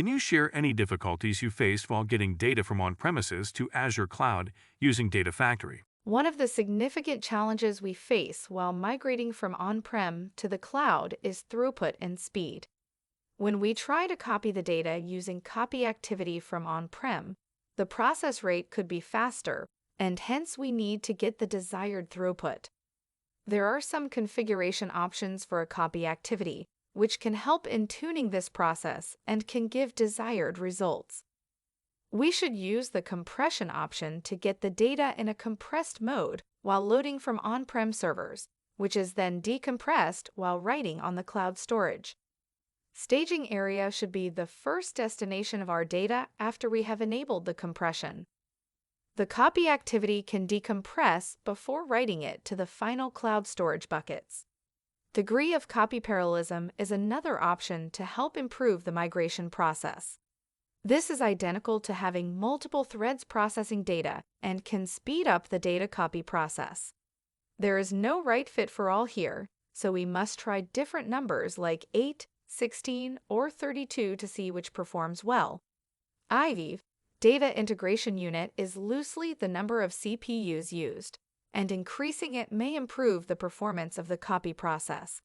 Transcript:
Can you share any difficulties you faced while getting data from on-premises to Azure Cloud using Data Factory? One of the significant challenges we face while migrating from on-prem to the cloud is throughput and speed. When we try to copy the data using copy activity from on-prem, the process rate could be faster, and hence we need to get the desired throughput. There are some configuration options for a copy activity, which can help in tuning this process and can give desired results. We should use the compression option to get the data in a compressed mode while loading from on-prem servers, which is then decompressed while writing on the cloud storage. Staging area should be the first destination of our data after we have enabled the compression. The copy activity can decompress before writing it to the final cloud storage buckets. Degree of copy parallelism is another option to help improve the migration process. This is identical to having multiple threads processing data and can speed up the data copy process. There is no right fit for all here, so we must try different numbers like 8, 16, or 32 to see which performs well. IV, Data Integration Unit, is loosely the number of CPUs used, and increasing it may improve the performance of the copy process.